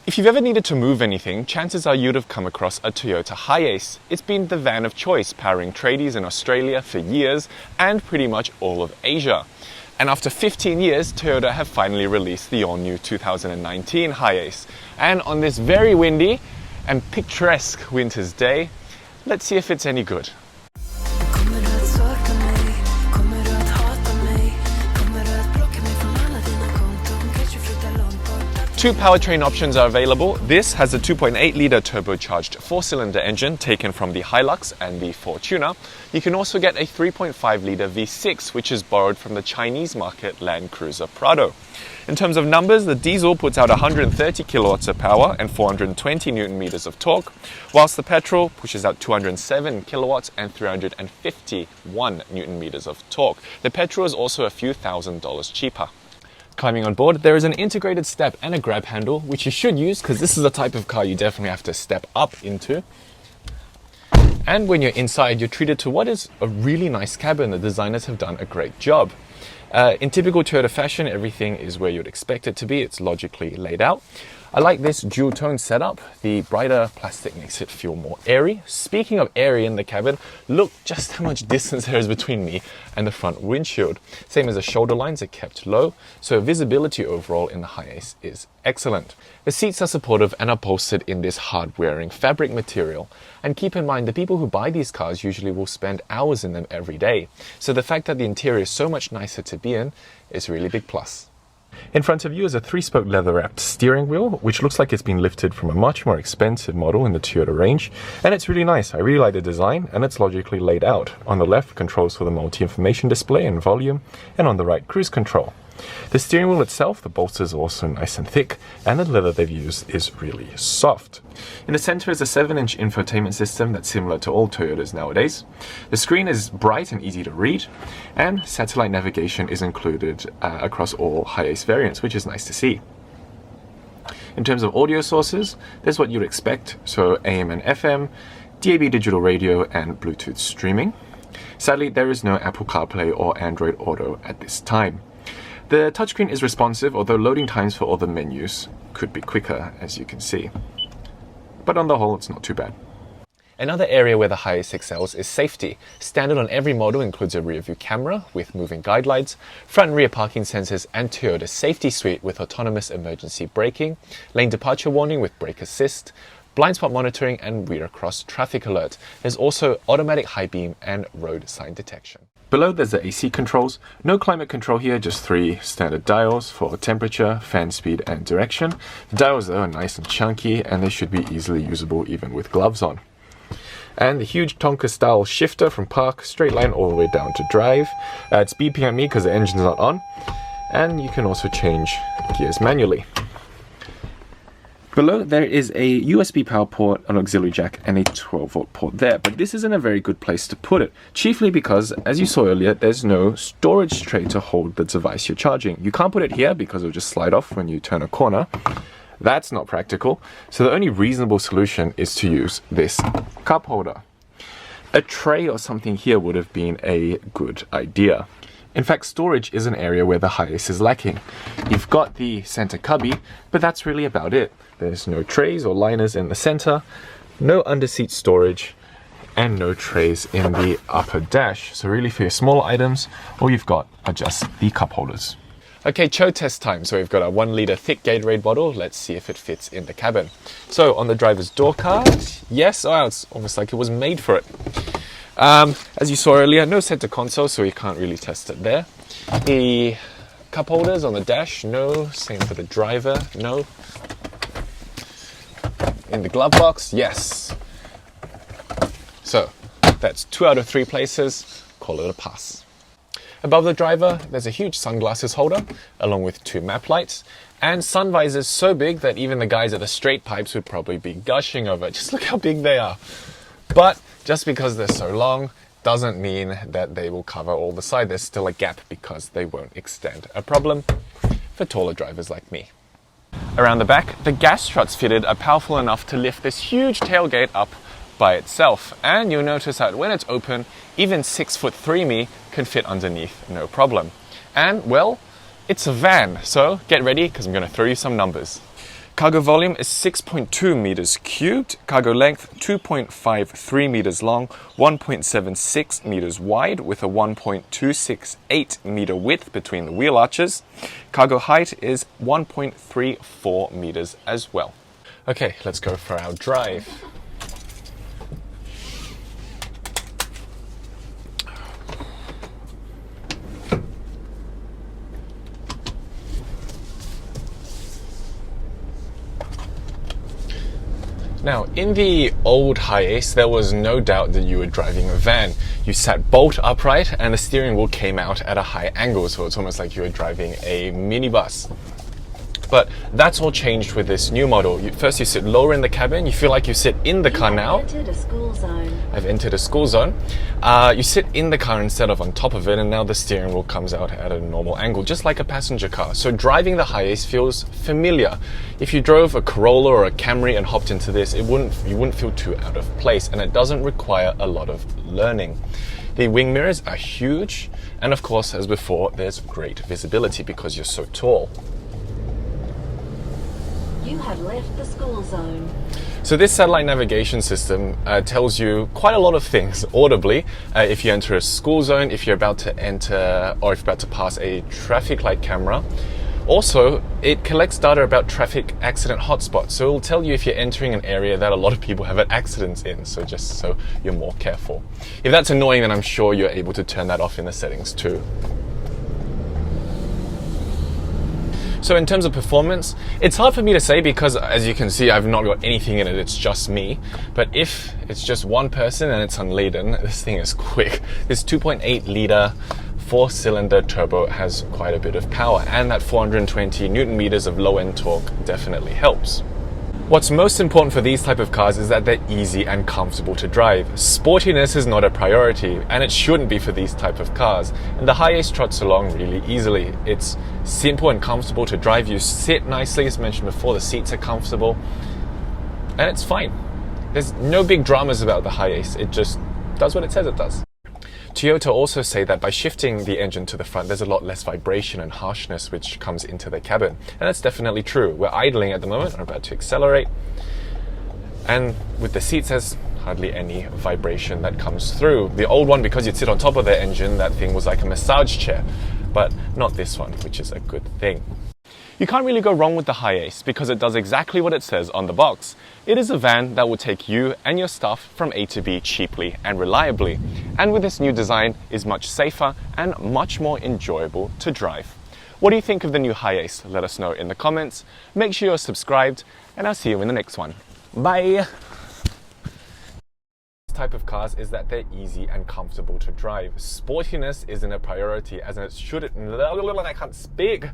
If you've ever needed to move anything, chances are you'd have come across a Toyota Hiace. It's been the van of choice, powering tradies in Australia for years and pretty much all of Asia. And after 15 years, Toyota have finally released the all-new 2019 Hiace. And on this very windy and picturesque winter's day, let's see if it's any good. Two powertrain options are available. This has a 2.8-litre turbocharged 4-cylinder engine taken from the Hilux and the Fortuner. You can also get a 3.5-litre V6, which is borrowed from the Chinese market Land Cruiser Prado. In terms of numbers, the diesel puts out 130 kilowatts of power and 420 newton meters of torque, whilst the petrol pushes out 207 kilowatts and 351 newton meters of torque. The petrol is also a few $1,000s cheaper. Climbing on board, there is an integrated step and a grab handle, which you should use because this is the type of car you definitely have to step up into. And when you're inside, you're treated to what is a really nice cabin. The designers have done a great job. In typical Toyota fashion, everything is where you'd expect it to be. It's logically laid out. I like this dual tone setup. The brighter plastic makes it feel more airy. Speaking of airy in the cabin, look just how much distance there is between me and the front windshield. Same as the shoulder lines are kept low, so visibility overall in the Hiace is excellent. The seats are supportive and upholstered in this hard-wearing fabric material. And keep in mind, the people who buy these cars usually will spend hours in them every day. So the fact that the interior is so much nicer to be in is a really big plus. In front of you is a 3-spoke leather-wrapped steering wheel, which looks like it's been lifted from a much more expensive model in the Toyota range. And it's really nice. I really like the design, and it's logically laid out. On the left, controls for the multi-information display and volume, and on the right, cruise control. The steering wheel itself, the bolsters are also nice and thick, and the leather they've used is really soft. In the center is a 7-inch infotainment system that's similar to all Toyotas nowadays. The screen is bright and easy to read, and satellite navigation is included across all Hiace variants, which is nice to see. In terms of audio sources, there's what you'd expect, so AM and FM, DAB digital radio, and Bluetooth streaming. Sadly, there is no Apple CarPlay or Android Auto at this time. The touchscreen is responsive, although loading times for all the menus could be quicker, as you can see. But on the whole, it's not too bad. Another area where the Hiace excels is safety. Standard on every model includes a rear view camera with moving guide lights, front and rear parking sensors, and Toyota Safety Suite with autonomous emergency braking, lane departure warning with brake assist, blind spot monitoring, and rear cross traffic alert. There's also automatic high beam and road sign detection. Below there's the AC controls. No climate control here, just 3 standard dials for temperature, fan speed, and direction. The dials though are nice and chunky, and they should be easily usable even with gloves on. And the huge Tonka style shifter from park, straight line all the way down to drive. It's beeping at me because the engine's not on. And you can also change gears manually. Below there is a USB power port, an auxiliary jack, and a 12-volt port there, but this isn't a very good place to put it, chiefly because, as you saw earlier, there's no storage tray to hold the device you're charging. You can't put it here because it'll just slide off when you turn a corner. That's not practical, so the only reasonable solution is to use this cup holder. A tray or something here would have been a good idea. In fact, storage is an area where the Hiace is lacking. You've got the center cubby, but that's really about it. There's no trays or liners in the center, no underseat storage, and no trays in the upper dash. So really for your small items, all you've got are just the cup holders. Okay, Cho test time. So we've got a 1-litre thick Gatorade bottle. Let's see if it fits in the cabin. So on the driver's door card, yes, oh, it's almost like it was made for it. As you saw earlier, no center console, so you can't really test it there. The cup holders on the dash, no. Same for the driver, no. In the glove box, yes. So that's 2 out of 3 places. Call it a pass. Above the driver, there's a huge sunglasses holder, along with 2 map lights, and sun visors so big that even the guys at the straight pipes would probably be gushing over it. Just look how big they are. But just because they're so long doesn't mean that they will cover all the side. There's still a gap because they won't extend. A problem for taller drivers like me. Around the back, the gas struts fitted are powerful enough to lift this huge tailgate up by itself. And you'll notice that when it's open, even 6'3" me can fit underneath, no problem. And well, it's a van, so get ready because I'm going to throw you some numbers. Cargo volume is 6.2 meters cubed, cargo length 2.53 meters long, 1.76 meters wide with a 1.268 meter width between the wheel arches. Cargo height is 1.34 meters as well. Okay, let's go for our drive. Now, in the old Hi-Ace, there was no doubt that you were driving a van. You sat bolt upright and the steering wheel came out at a high angle, so it's almost like you were driving a minibus. But that's all changed with this new model. First you sit lower in the cabin, you feel like you sit in the car now. I've entered a school zone. I've entered a school zone. You sit in the car instead of on top of it, and now the steering wheel comes out at a normal angle, just like a passenger car. So driving the Hi-Ace feels familiar. If you drove a Corolla or a Camry and hopped into this, you wouldn't feel too out of place, and it doesn't require a lot of learning. The wing mirrors are huge, and of course, as before, there's great visibility because you're so tall. You have left the school zone. So this satellite navigation system tells you quite a lot of things audibly. If you enter a school zone, if you're about to enter or if you're about to pass a traffic light camera. Also, it collects data about traffic accident hotspots. So it will tell you if you're entering an area that a lot of people have had accidents in. So just so you're more careful. If that's annoying, then I'm sure you're able to turn that off in the settings too. So in terms of performance, it's hard for me to say because as you can see, I've not got anything in it, it's just me. But if it's just one person and it's unladen, this thing is quick. This 2.8 litre 4-cylinder turbo has quite a bit of power, and that 420 Newton meters of low-end torque definitely helps. What's most important for these type of cars is that they're easy and comfortable to drive. Sportiness is not a priority, and it shouldn't be for these type of cars. And the Hi-Ace trots along really easily. It's simple and comfortable to drive. You sit nicely, as mentioned before, the seats are comfortable, and it's fine. There's no big dramas about the Hi-Ace. It just does what it says it does. Toyota also say that by shifting the engine to the front, there's a lot less vibration and harshness which comes into the cabin. And that's definitely true. We're idling at the moment, we're about to accelerate. And with the seats, there's hardly any vibration that comes through. The old one, because you'd sit on top of the engine, that thing was like a massage chair. But not this one, which is a good thing. You can't really go wrong with the Hi-Ace because it does exactly what it says on the box. It is a van that will take you and your stuff from A to B cheaply and reliably. And with this new design, is much safer and much more enjoyable to drive. What do you think of the new Hi-Ace? Let us know in the comments. Make sure you're subscribed, and I'll see you in the next one. Bye! Type of cars is that they're easy and comfortable to drive. Sportiness isn't a priority, as it shouldn't. I can't speak.